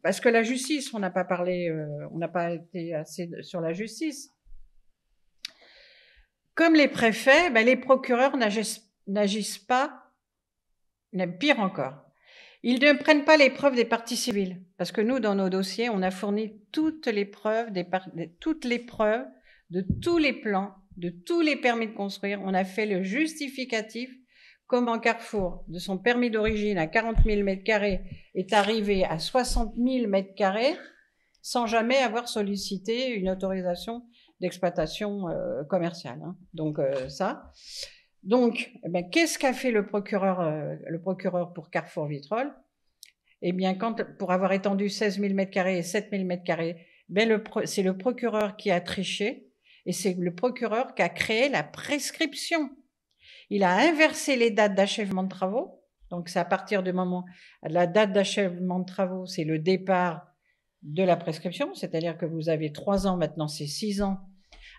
Parce que la justice, on n'a pas parlé, on n'a pas été assez sur la justice. Comme les préfets, ben les procureurs n'agissent pas, même pire encore. Ils ne prennent pas les preuves des parties civiles, parce que nous, dans nos dossiers, on a fourni toutes les preuves de tous les plans, de tous les permis de construire. On a fait le justificatif, comment Carrefour, de son permis d'origine à 40 000 m² est arrivé à 60 000 m² sans jamais avoir sollicité une autorisation d'exploitation commerciale. Hein. Donc ça. Donc, eh bien, qu'est-ce qu'a fait le procureur pour Carrefour Vitrolles? Eh bien, pour avoir étendu 16 000 m² et 7 000 m², ben c'est le procureur qui a triché et c'est le procureur qui a créé la prescription. Il a inversé les dates d'achèvement de travaux. Donc, c'est à partir du moment, la date d'achèvement de travaux, c'est le départ de la prescription, c'est-à-dire que vous avez 3 ans, maintenant c'est 6 ans,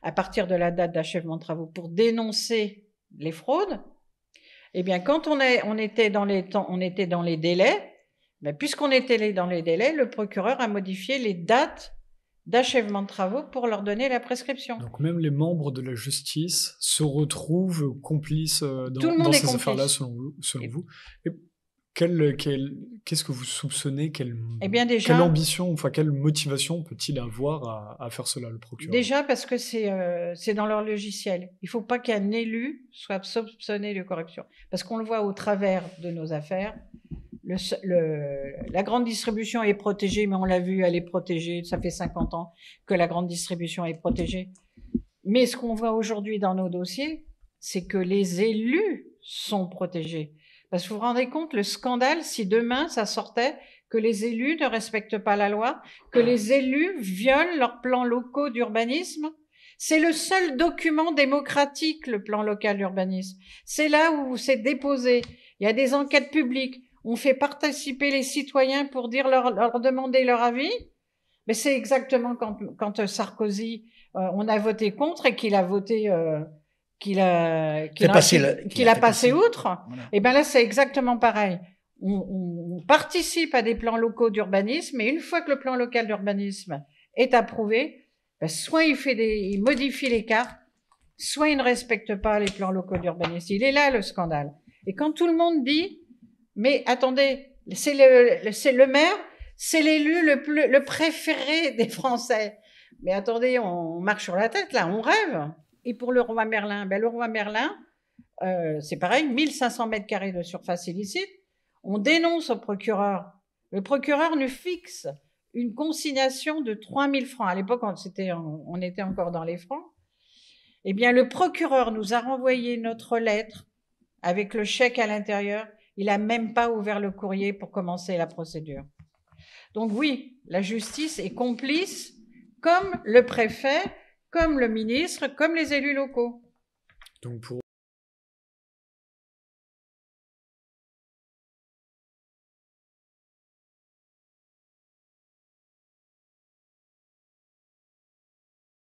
à partir de la date d'achèvement de travaux pour dénoncer les fraudes. Eh bien, quand on était dans les délais, ben, puisqu'on était dans les délais, le procureur a modifié les dates d'achèvement de travaux pour leur donner la prescription. Donc même les membres de la justice se retrouvent complices dans ces affaires-là, selon vous. Et qu'est-ce que vous soupçonnez, quelle ambition, enfin quelle motivation peut-il avoir à faire cela, le procureur? Déjà parce que c'est dans leur logiciel. Il ne faut pas qu'un élu soit soupçonné de corruption. Parce qu'on le voit au travers de nos affaires. La grande distribution est protégée, mais on l'a vu, elle est protégée. Ça fait 50 ans que la grande distribution est protégée. Mais ce qu'on voit aujourd'hui dans nos dossiers, c'est que les élus sont protégés. Parce que vous vous rendez compte, le scandale, si demain ça sortait que les élus ne respectent pas la loi, que les élus violent leurs plans locaux d'urbanisme, c'est le seul document démocratique, le plan local d'urbanisme. C'est là où c'est déposé. Il y a des enquêtes publiques. On fait participer les citoyens pour leur demander leur avis. Mais c'est exactement quand Sarkozy, on a voté contre et qu'il a voté, qu'il a passé outre. Voilà. Et ben là, c'est exactement pareil. On participe à des plans locaux d'urbanisme, et une fois que le plan local d'urbanisme est approuvé, ben soit il modifie les cartes, soit il ne respecte pas les plans locaux d'urbanisme. Il est là le scandale. Et quand tout le monde dit, mais attendez, c'est le maire, c'est l'élu le préféré des Français. Mais attendez, on marche sur la tête là, on rêve. Et pour le roi Merlin, ben le roi Merlin, c'est pareil, 1500 m² de surface illicite. On dénonce au procureur. Le procureur nous fixe une consignation de 3 000 francs. À l'époque, on était encore dans les francs. Eh bien, le procureur nous a renvoyé notre lettre avec le chèque à l'intérieur. Il n'a même pas ouvert le courrier pour commencer la procédure. Donc oui, la justice est complice, comme le préfet, comme le ministre, comme les élus locaux. Donc